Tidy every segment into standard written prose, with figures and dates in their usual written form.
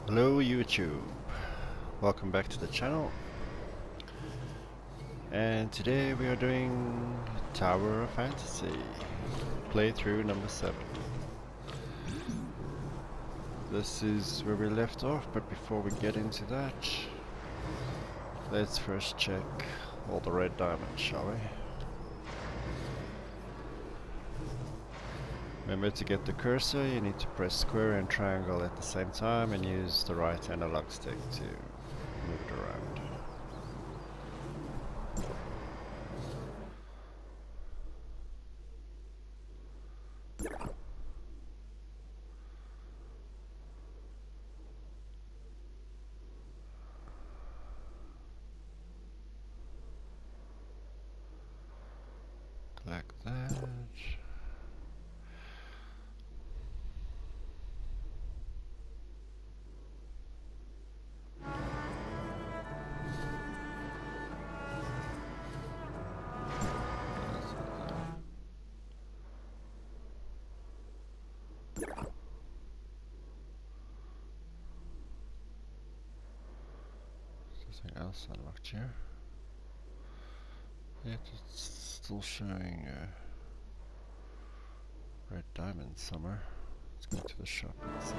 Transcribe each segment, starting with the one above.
Hello YouTube, welcome back to the channel, and today we are doing Tower of Fantasy, playthrough number 7. This is where we left off, but before we get into that, let's first check all the red diamonds, shall we? Remember, to get the cursor you need to press square and triangle at the same time and use the right analog stick to move it around. Like that. Something else unlocked here. Yet it's still showing red diamonds somewhere. Let's go to the shop and see.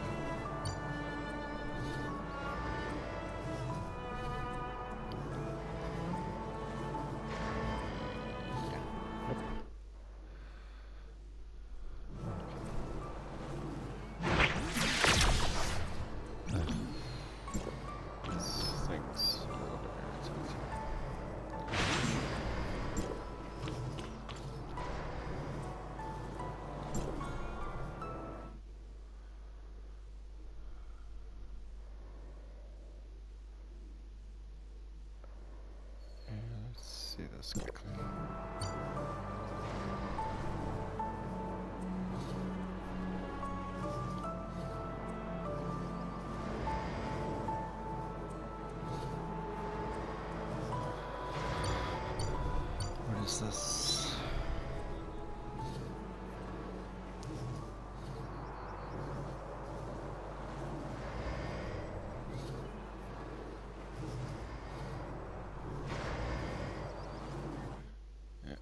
This thing's a little bit irritating. Let's see this quickly. What is this? Yeah,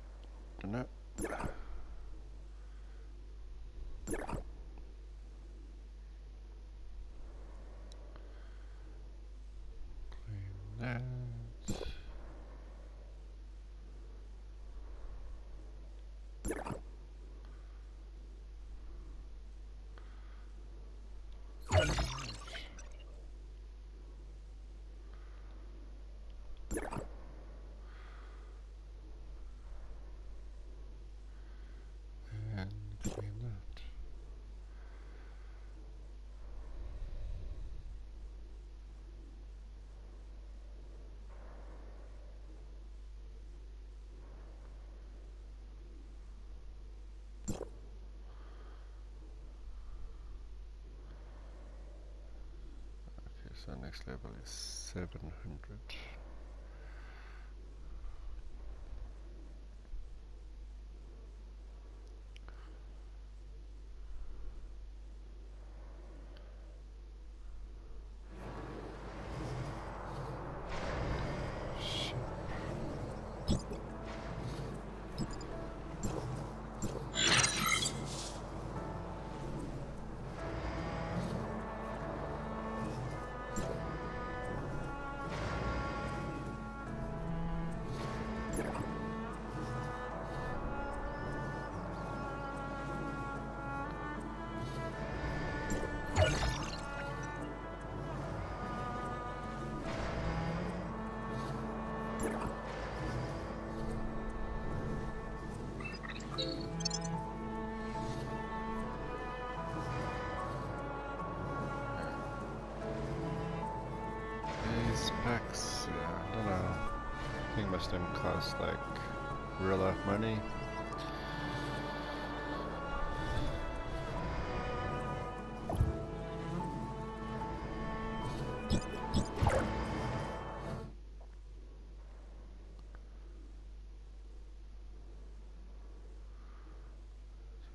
don't know. Clean that. And clean that. Okay, so next level is 700. These packs, yeah, I don't know. I think most of them cost like real life money.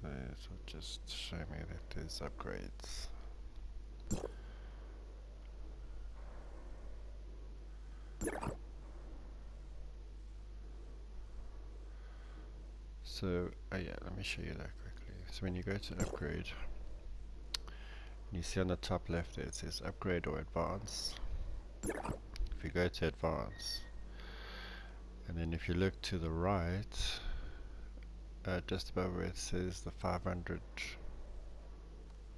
So it will just show me that there's upgrades. So, yeah, let me show you that quickly. So when you go to upgrade, you see on the top left there it says upgrade or advance. If you go to advance, and then if you look to the right, just above where it says the 500,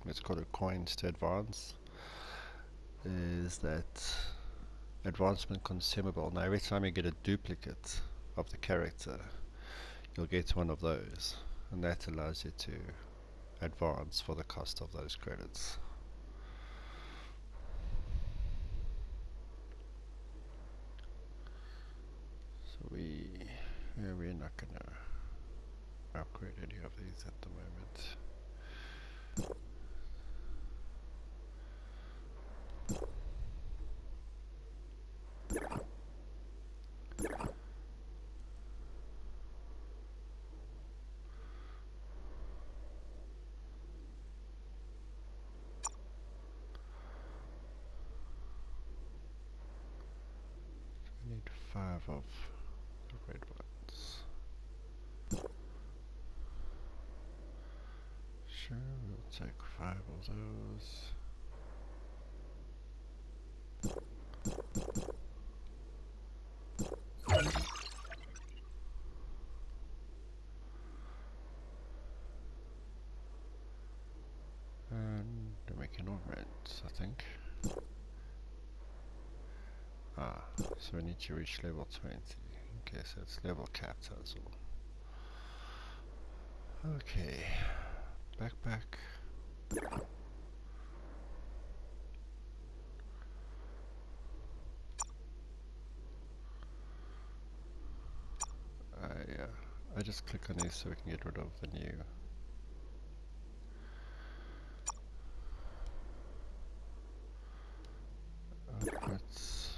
let's call it coins to advance, is that advancement consumable. Now every time you get a duplicate of the character, you'll get one of those, and that allows you to advance for the cost of those credits. So we're not gonna upgrade any of these at the moment. We need 5 of the red ones. Sure, we'll take 5 of those. And then we can all rent, I think. So we need to reach level 20. Okay, so it's level capped as well. Okay, backpack. I just click on these so we can get rid of the new. Let's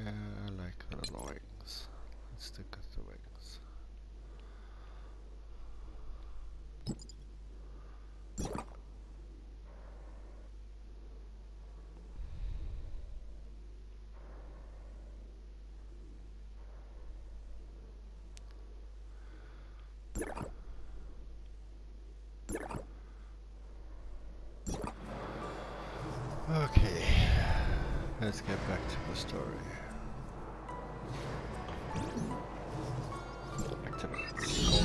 I like the little wings. Let's stick with the wings. Okay, let's get back to the story. Activities.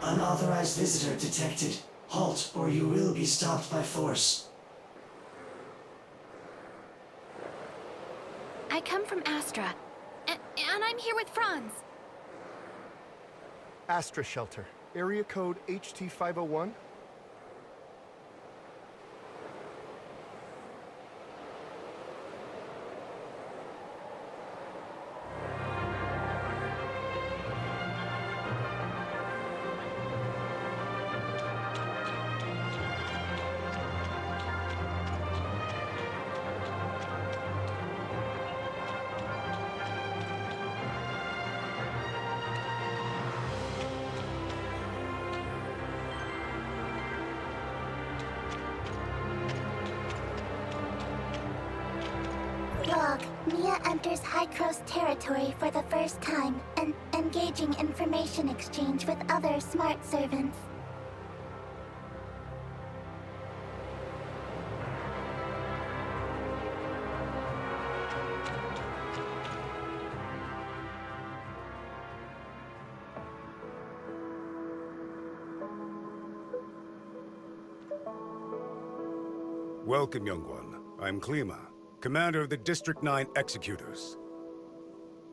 Unauthorized visitor detected. Halt, or you will be stopped by force. I come from Astra, and I'm here with Franz. Astra Shelter, area code HT501. Mia enters Hykros territory for the first time and engaging information exchange with other smart servants. Welcome, young one. I'm Klima, commander of the District 9 Executors.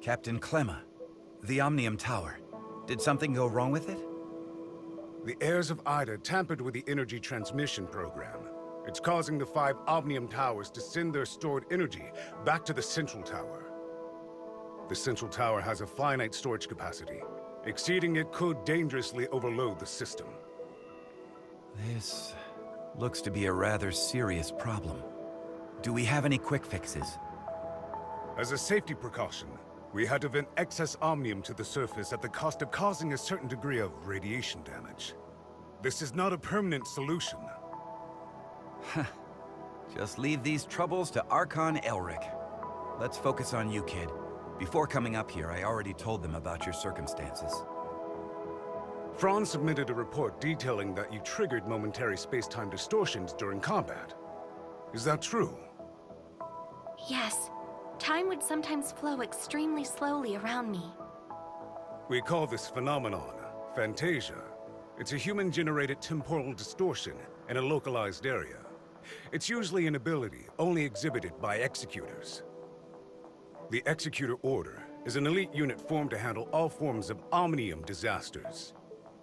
Captain Clemma, the Omnium Tower. Did something go wrong with it? The heirs of Ida tampered with the energy transmission program. It's causing the 5 Omnium Towers to send their stored energy back to the Central Tower. The Central Tower has a finite storage capacity. Exceeding it could dangerously overload the system. This looks to be a rather serious problem. Do we have any quick fixes? As a safety precaution, we had to vent excess omnium to the surface at the cost of causing a certain degree of radiation damage. This is not a permanent solution. Just leave these troubles to Archon Elric. Let's focus on you, kid. Before coming up here, I already told them about your circumstances. Franz submitted a report detailing that you triggered momentary space-time distortions during combat. Is that true? Yes. Time would sometimes flow extremely slowly around me. We call this phenomenon Phantasia. It's a human-generated temporal distortion in a localized area. It's usually an ability only exhibited by Executors. The Executor Order is an elite unit formed to handle all forms of Omnium disasters.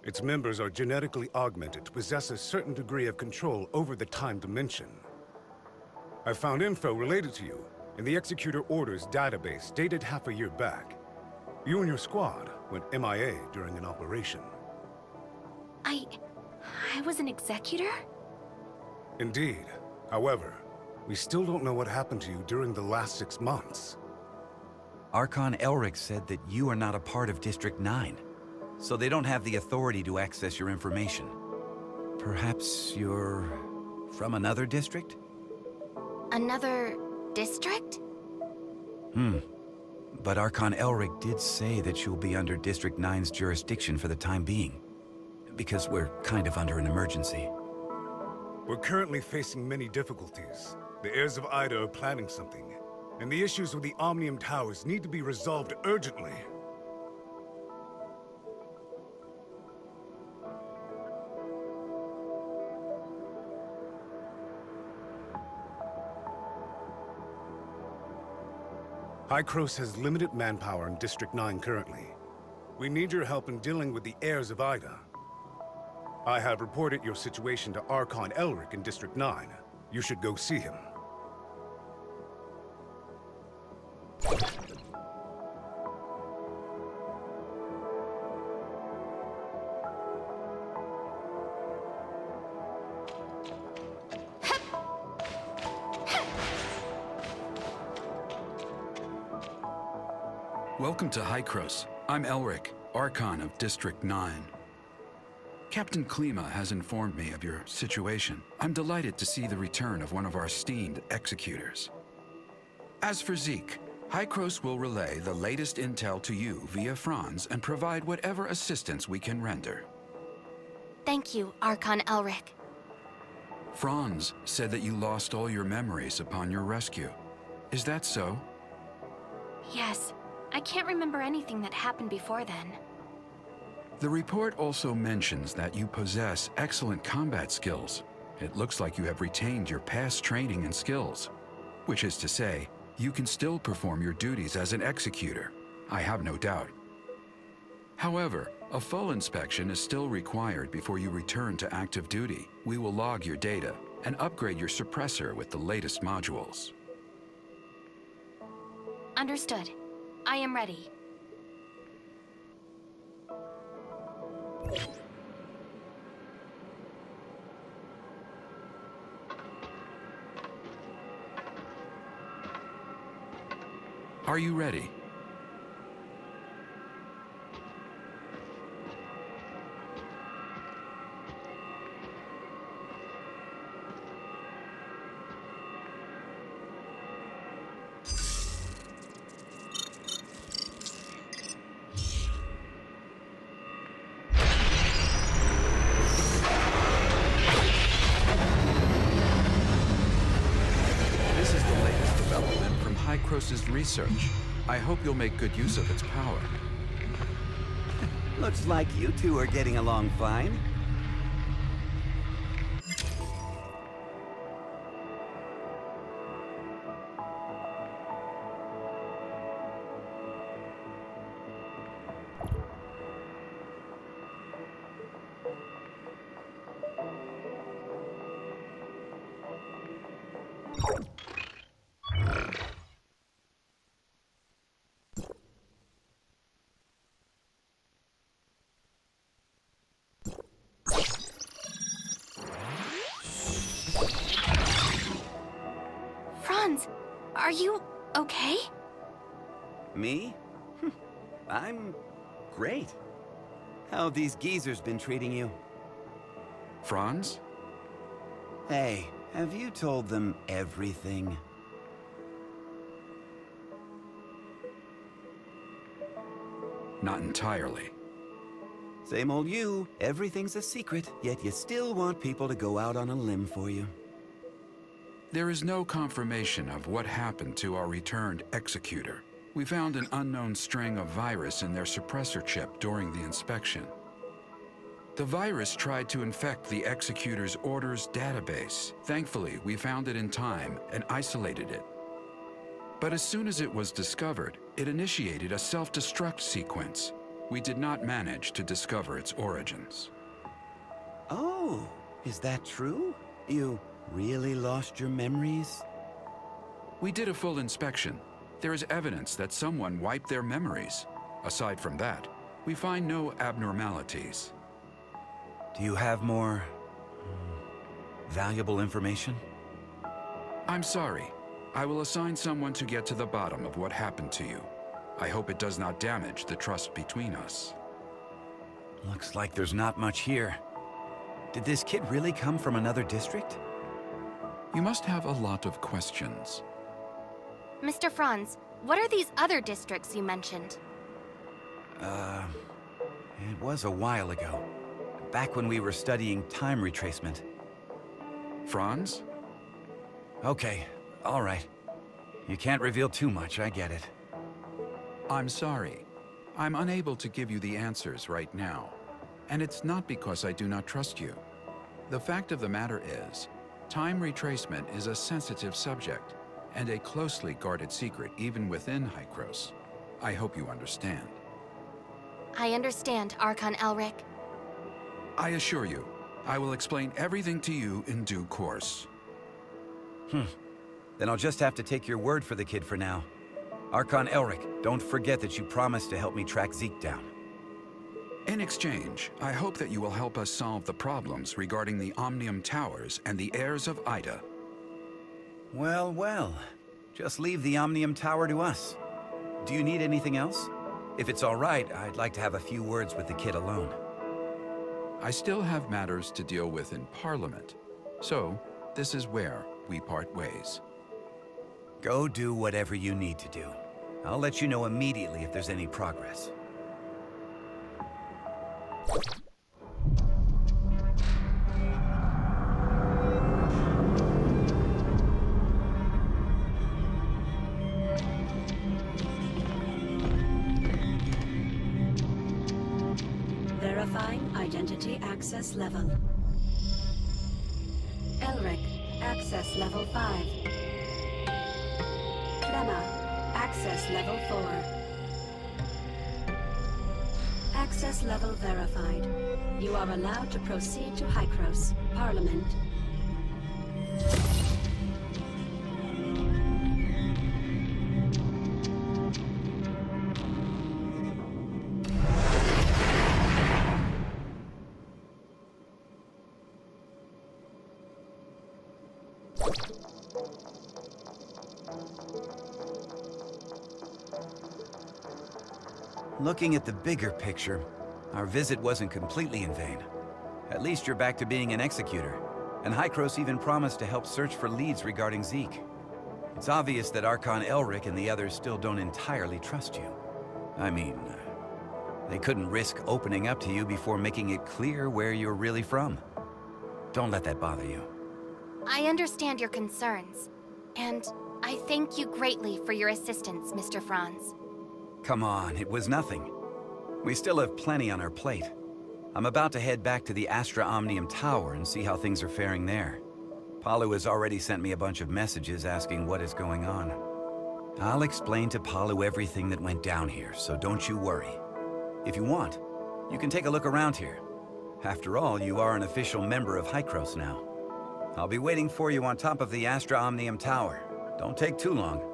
Its members are genetically augmented to possess a certain degree of control over the time dimension. I found info related to you in the Executor Order's database dated half a year back. You and your squad went MIA during an operation. I was an executor? Indeed. However, we still don't know what happened to you during the last 6 months. Archon Elric said that you are not a part of District 9, so they don't have the authority to access your information. Perhaps you're from another district? Another district? But Archon Elric did say that you'll be under District 9's jurisdiction for the time being, because we're kind of under an emergency. We're currently facing many difficulties. The heirs of Ida are planning something, and the issues with the Omnium Towers need to be resolved urgently. Hykros has limited manpower in District 9 currently. We need your help in dealing with the heirs of Ida. I have reported your situation to Archon Elric in District 9. You should go see him. Welcome to Hykros. I'm Elric, Archon of District 9. Captain Klima has informed me of your situation. I'm delighted to see the return of one of our esteemed executors. As for Zeke, Hykros will relay the latest intel to you via Franz and provide whatever assistance we can render. Thank you, Archon Elric. Franz said that you lost all your memories upon your rescue. Is that so? Yes. I can't remember anything that happened before then. The report also mentions that you possess excellent combat skills. It looks like you have retained your past training and skills. Which is to say, you can still perform your duties as an executor. I have no doubt. However, a full inspection is still required before you return to active duty. We will log your data and upgrade your suppressor with the latest modules. Understood. I am ready. Are you ready? Hykros' research. I hope you'll make good use of its power. Looks like you two are getting along fine. Franz, are you okay? Me? I'm great. How have these geezers been treating you? Franz? Hey, have you told them everything? Not entirely. Same old you. Everything's a secret, yet you still want people to go out on a limb for you. There is no confirmation of what happened to our returned executor. We found an unknown string of virus in their suppressor chip during the inspection. The virus tried to infect the executor's orders database. Thankfully, we found it in time and isolated it. But as soon as it was discovered, it initiated a self-destruct sequence. We did not manage to discover its origins. Oh, is that true? You really lost your memories? We did a full inspection. There is evidence that someone wiped their memories. Aside from that, we find no abnormalities. Do you have more valuable information? I'm sorry. I will assign someone to get to the bottom of what happened to you. I hope it does not damage the trust between us. Looks like there's not much here. Did this kid really come from another district? You must have a lot of questions. Mr. Franz, what are these other districts you mentioned? It was a while ago. Back when we were studying time retracement. Franz? Okay, all right. You can't reveal too much, I get it. I'm sorry. I'm unable to give you the answers right now. And it's not because I do not trust you. The fact of the matter is, time retracement is a sensitive subject, and a closely guarded secret even within Hykros. I hope you understand. I understand, Archon Elric. I assure you, I will explain everything to you in due course. Then I'll just have to take your word for the kid for now. Archon Elric, don't forget that you promised to help me track Zeke down. In exchange, I hope that you will help us solve the problems regarding the Omnium Towers and the heirs of Ida. Well, well. Just leave the Omnium Tower to us. Do you need anything else? If it's all right, I'd like to have a few words with the kid alone. I still have matters to deal with in Parliament, so this is where we part ways. Go do whatever you need to do. I'll let you know immediately if there's any progress. Verifying identity access level. Elric, access level 5. Clemma, access level 4. Access level verified. You are allowed to proceed to Hykros, Parliament. Looking at the bigger picture, our visit wasn't completely in vain. At least you're back to being an executor, and Hykros even promised to help search for leads regarding Zeke. It's obvious that Archon Elric and the others still don't entirely trust you. I mean, they couldn't risk opening up to you before making it clear where you're really from. Don't let that bother you. I understand your concerns. And I thank you greatly for your assistance, Mr. Franz. Come on, it was nothing. We still have plenty on our plate. I'm about to head back to the Astra Omnium Tower and see how things are faring there. Palu has already sent me a bunch of messages asking what is going on. I'll explain to Palu everything that went down here, so don't you worry. If you want, you can take a look around here. After all, you are an official member of Hykros now. I'll be waiting for you on top of the Astra Omnium Tower. Don't take too long.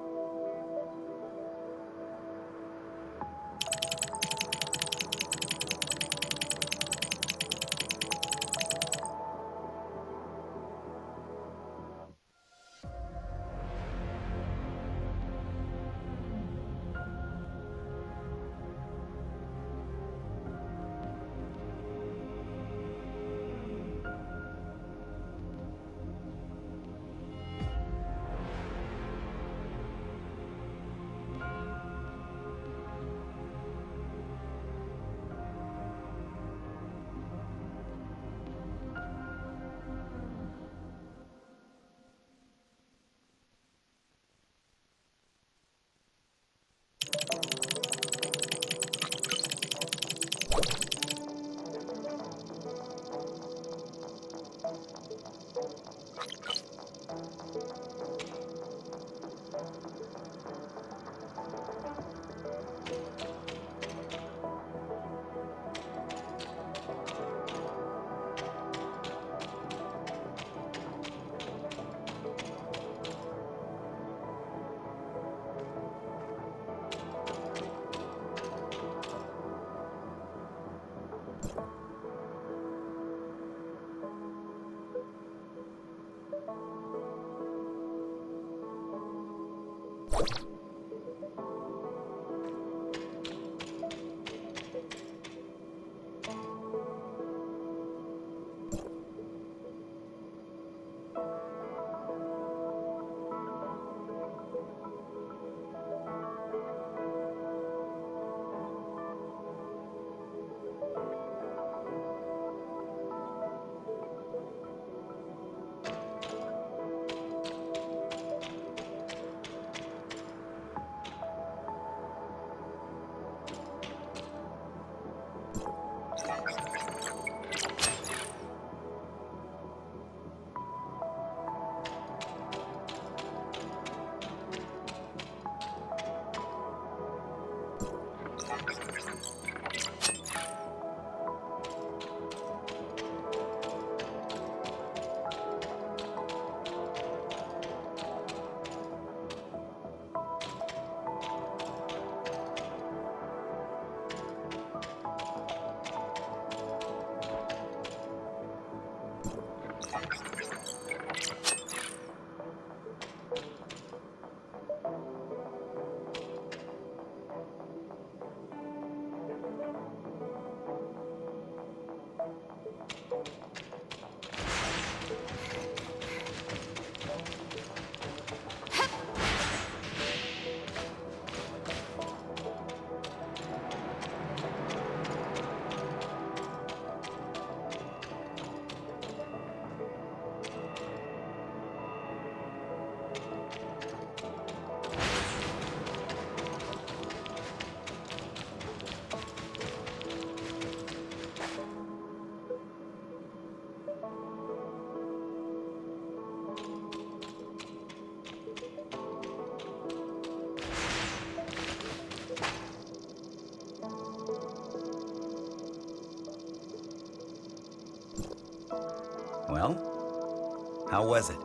Well, how was it?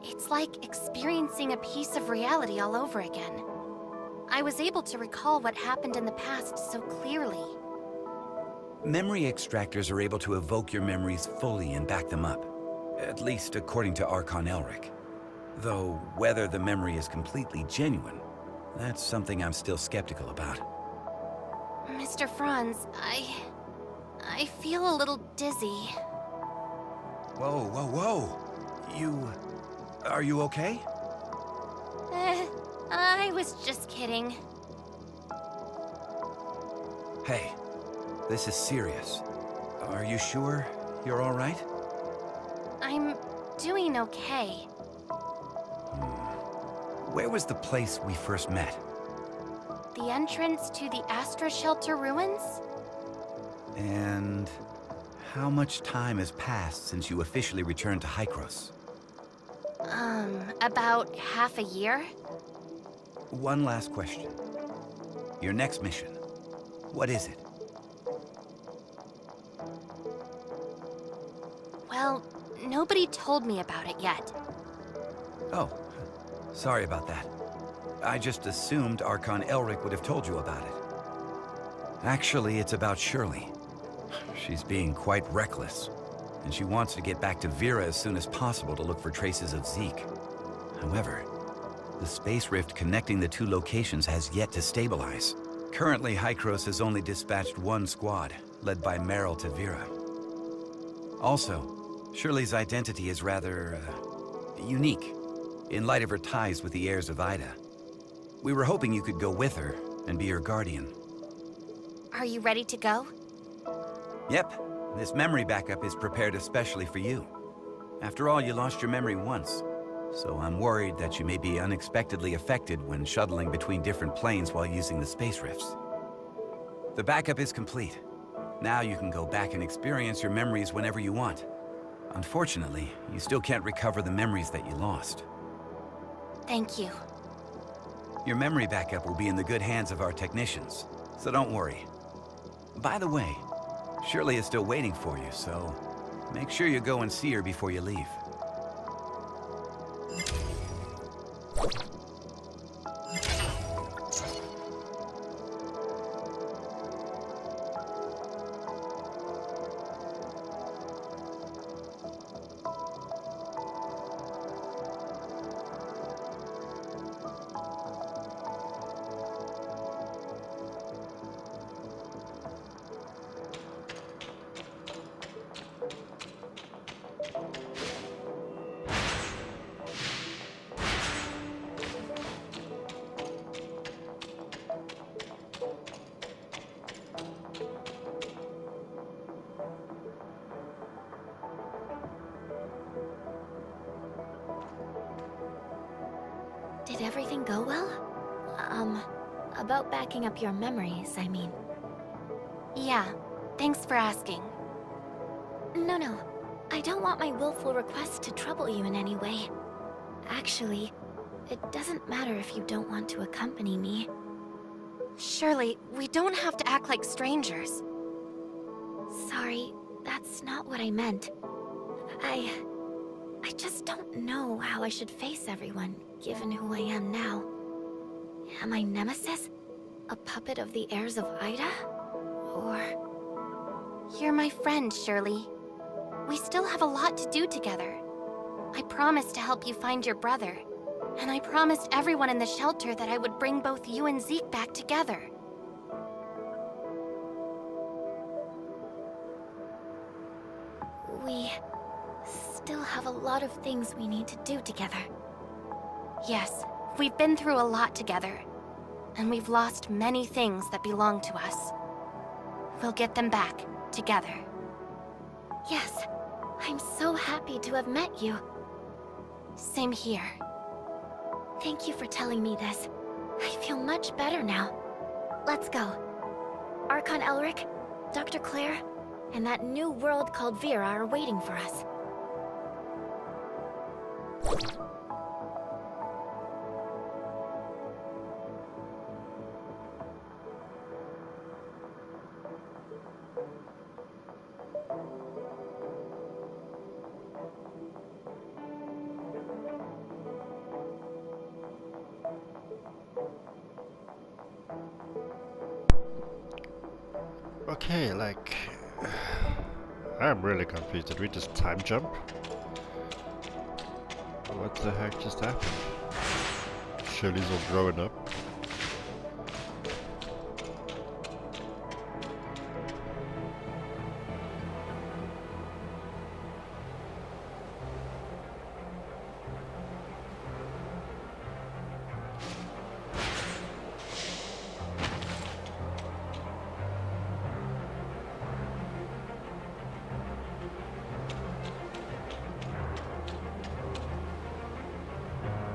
It's like experiencing a piece of reality all over again. I was able to recall what happened in the past so clearly. Memory extractors are able to evoke your memories fully and back them up. At least according to Archon Elric. Though, whether the memory is completely genuine, that's something I'm still skeptical about. Mr. Franz, I feel a little dizzy. Whoa, whoa, whoa! Are you okay? I was just kidding. Hey, this is serious. Are you sure you're all right? I'm doing okay. Where was the place we first met? The entrance to the Astra Shelter ruins? And how much time has passed since you officially returned to Hykros? About half a year? One last question. Your next mission, what is it? Well, nobody told me about it yet. Oh, sorry about that. I just assumed Archon Elric would have told you about it. Actually, it's about Shirley. She's being quite reckless, and she wants to get back to Vera as soon as possible to look for traces of Zeke. However, the space rift connecting the two locations has yet to stabilize. Currently, Hykros has only dispatched one squad, led by Meryl to Vera. Also, Shirley's identity is rather, unique, in light of her ties with the heirs of Ida. We were hoping you could go with her and be her guardian. Are you ready to go? Yep, this memory backup is prepared especially for you. After all, you lost your memory once, so I'm worried that you may be unexpectedly affected when shuttling between different planes while using the space rifts. The backup is complete. Now you can go back and experience your memories whenever you want. Unfortunately, you still can't recover the memories that you lost. Thank you. Your memory backup will be in the good hands of our technicians, so don't worry. By the way, Shirley is still waiting for you, so make sure you go and see her before you leave. Did everything go well? About backing up your memories, I mean. Yeah, thanks for asking. No. I don't want my willful request to trouble you in any way. Actually, it doesn't matter if you don't want to accompany me. Shirley, we don't have to act like strangers. Sorry, that's not what I meant. I just don't know how I should face everyone, given who I am now. Am I Nemesis? A puppet of the heirs of Ida? Or... You're my friend, Shirley. We still have a lot to do together. I promised to help you find your brother, and I promised everyone in the shelter that I would bring both you and Zeke back together. We still have a lot of things we need to do together. Yes, we've been through a lot together, and we've lost many things that belong to us. We'll get them back, together. Yes, I'm so happy to have met you. Same here. Thank you for telling me this. I feel much better now. Let's go. Archon Elric, Dr. Claire, and that new world called Vera are waiting for us. Okay, like... I'm really confused. Did we just time jump? What the heck just happened? Shirley's all growing up.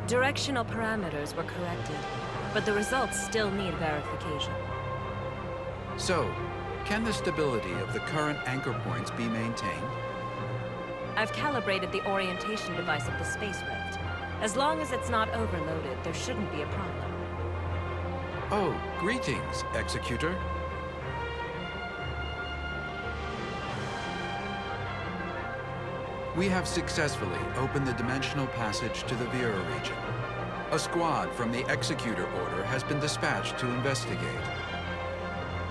Directional parameters were corrected, but the results still need verification. So, can the stability of the current anchor points be maintained? I've calibrated the orientation device of the Space Rift. As long as it's not overloaded, there shouldn't be a problem. Oh, greetings, Executor. We have successfully opened the dimensional passage to the Vera region. A squad from the Executor Order has been dispatched to investigate.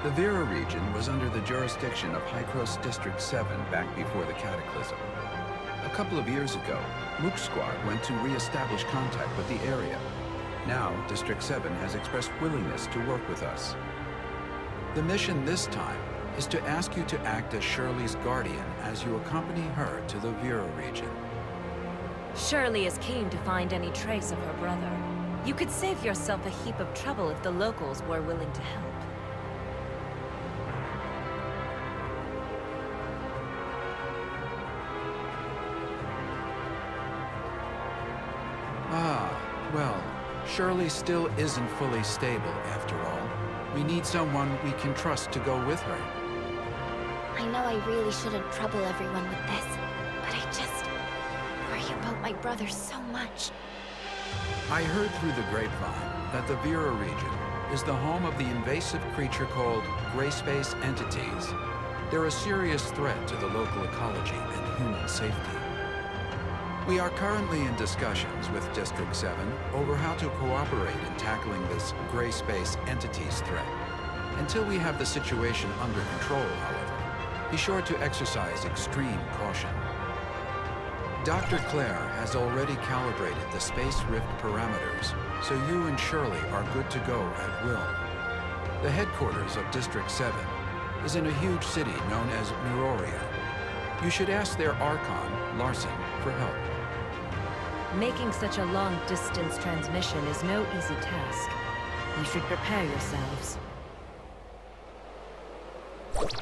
The Vera region was under the jurisdiction of Hykros District 7 back before the Cataclysm. A couple of years ago, Mook's squad went to re-establish contact with the area. Now, District 7 has expressed willingness to work with us. The mission this time is to ask you to act as Shirley's guardian as you accompany her to the Vera region. Shirley is keen to find any trace of her brother. You could save yourself a heap of trouble if the locals were willing to help. Well, Shirley still isn't fully stable, after all. We need someone we can trust to go with her. I know I really shouldn't trouble everyone with this, but I just worry about my brother so much. I heard through the grapevine that the Vera region is the home of the invasive creature called Gray Space Entities. They're a serious threat to the local ecology and human safety. We are currently in discussions with District 7 over how to cooperate in tackling this Gray Space Entities threat. Until we have the situation under control, however, be sure to exercise extreme caution. Dr. Claire has already calibrated the Space Rift parameters, so you and Shirley are good to go at will. The headquarters of District 7 is in a huge city known as Miroria. You should ask their Archon, Larson, for help. Making such a long-distance transmission is no easy task. You should prepare yourselves. What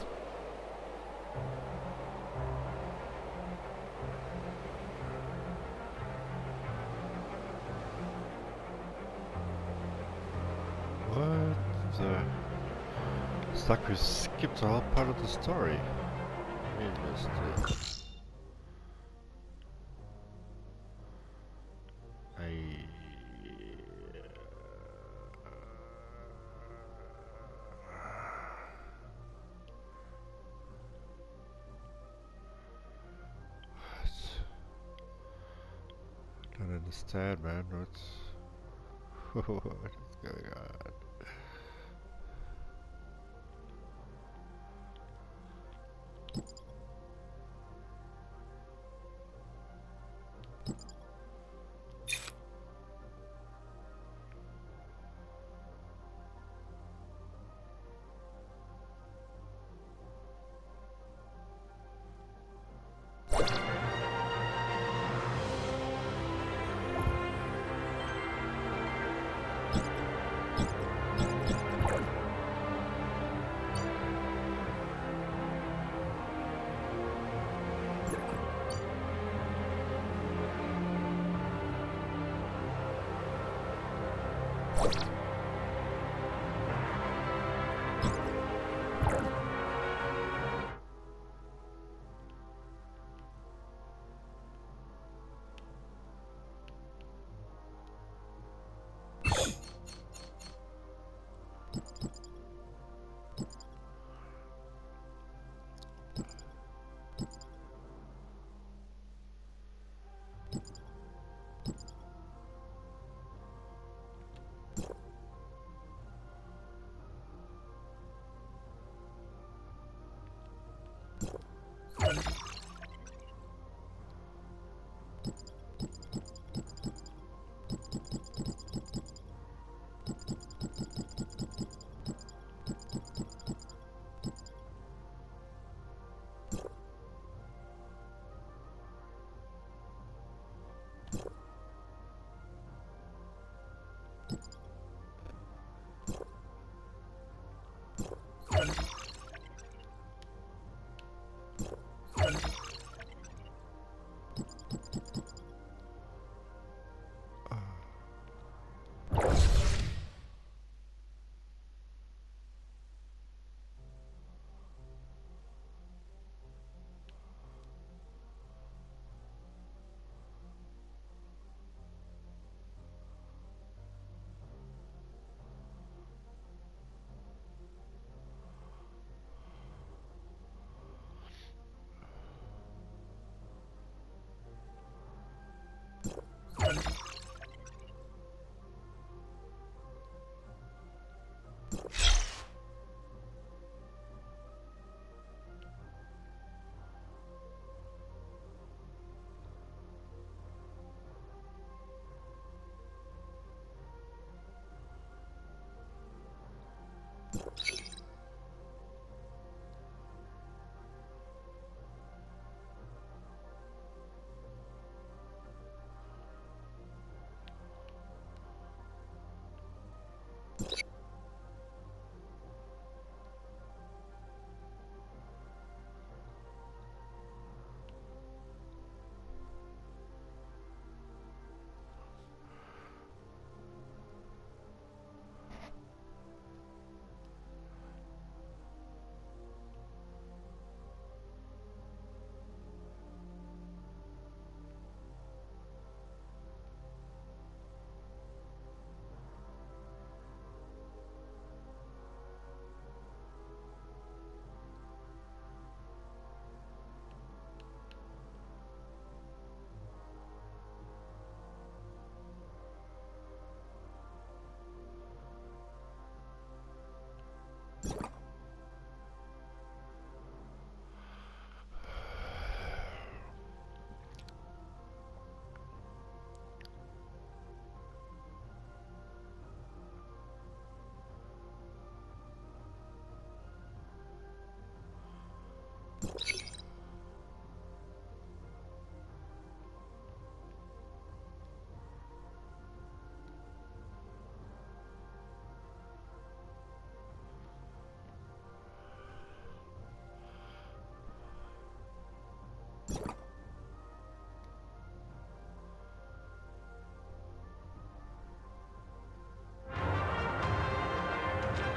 the... It's like we skipped a whole part of the story. Interesting. I don't understand, man. What is going on?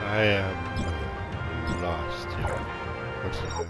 I am lost, yeah. What's the heck?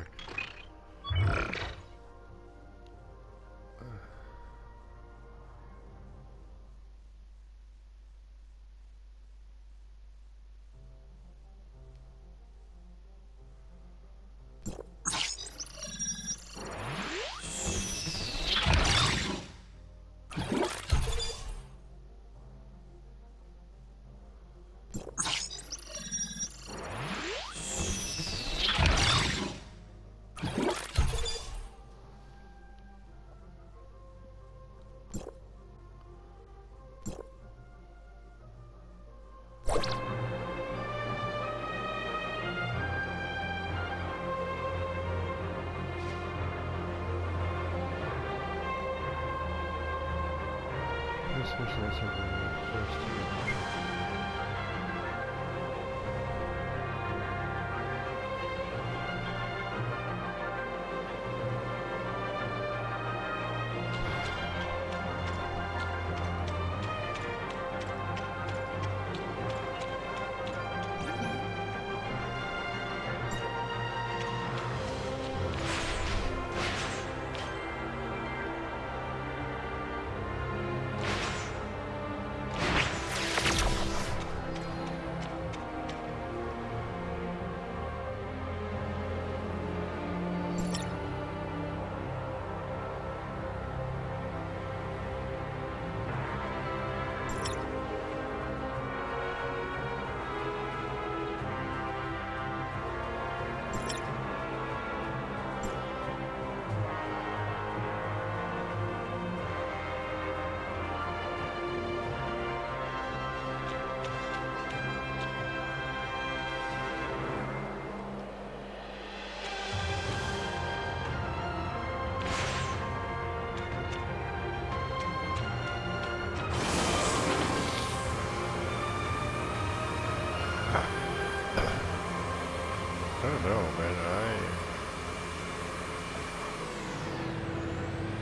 I don't know, man.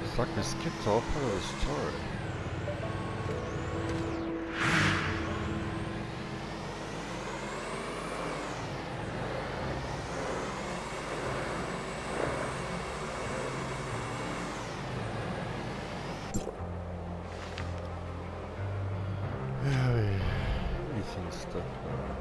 It's like we skipped all part of the story. Yeah, Ethan's stuck now.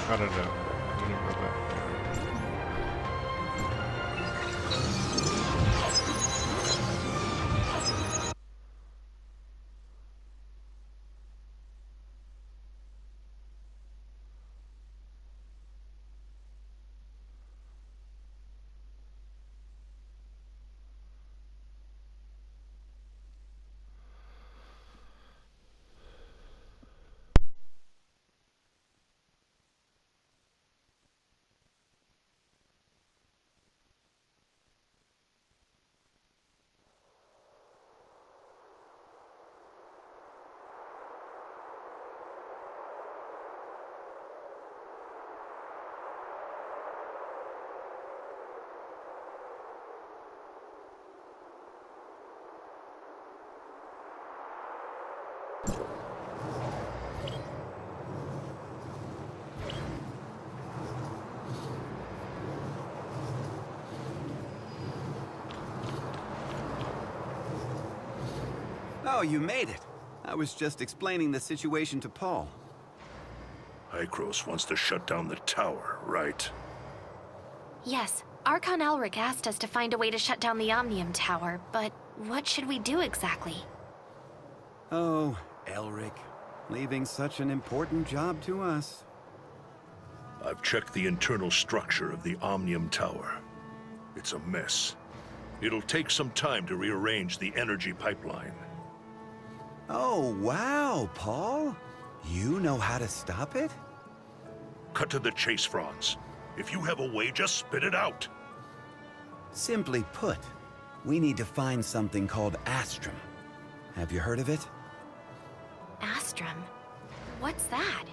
I don't know. I'm gonna go back there. Oh, you made it. I was just explaining the situation to Paul. Hykros wants to shut down the tower, right? Yes, Archon Elric asked us to find a way to shut down the Omnium Tower, but what should we do exactly? Oh, Elric. Leaving such an important job to us. I've checked the internal structure of the Omnium Tower. It's a mess. It'll take some time to rearrange the energy pipeline. Oh, wow, Paul. You know how to stop it? Cut to the chase, Franz. If you have a way, just spit it out. Simply put, we need to find something called Astrum. Have you heard of it? Astrum? What's that?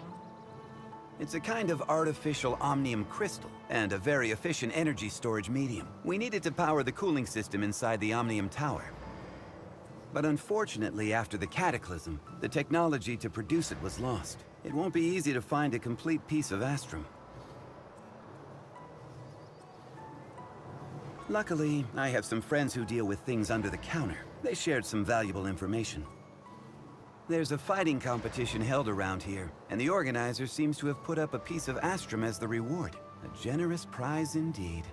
It's a kind of artificial omnium crystal, and a very efficient energy storage medium. We need it to power the cooling system inside the Omnium Tower. But unfortunately, after the Cataclysm, the technology to produce it was lost. It won't be easy to find a complete piece of Astrum. Luckily, I have some friends who deal with things under the counter. They shared some valuable information. There's a fighting competition held around here, and the organizer seems to have put up a piece of Astrum as the reward. A generous prize indeed.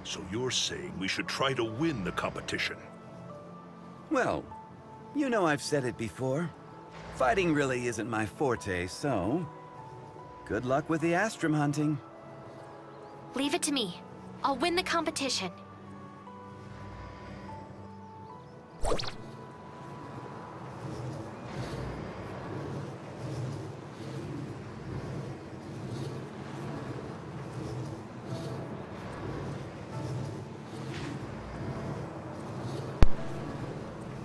So you're saying we should try to win the competition? Well, you know I've said it before. Fighting really isn't my forte, so... good luck with the Astrum hunting. Leave it to me. I'll win the competition.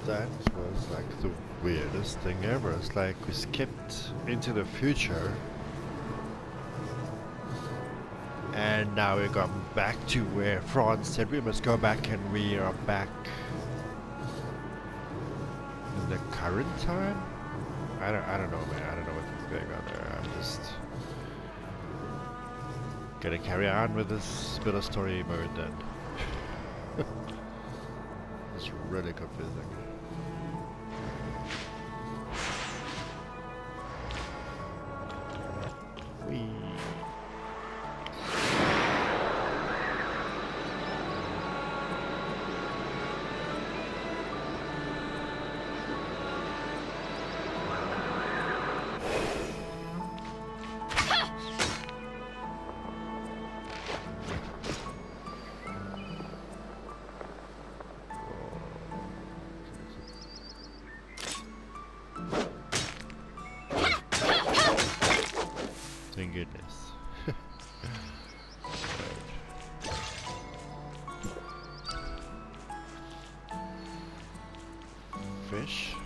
That was like the weirdest thing ever. It's like we skipped into the future and now we're going back to where Franz said we must go back, and we are back in the current time? I don't know, man. I don't know what's going on there. I'm just gonna carry on with this bit of story mode then. It's really confusing. Thank goodness. Fish.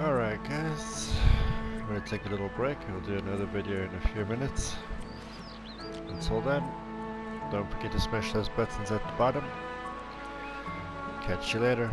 Alright guys, I'm going to take a little break. I'll do another video in a few minutes. Until then, don't forget to smash those buttons at the bottom. Catch you later.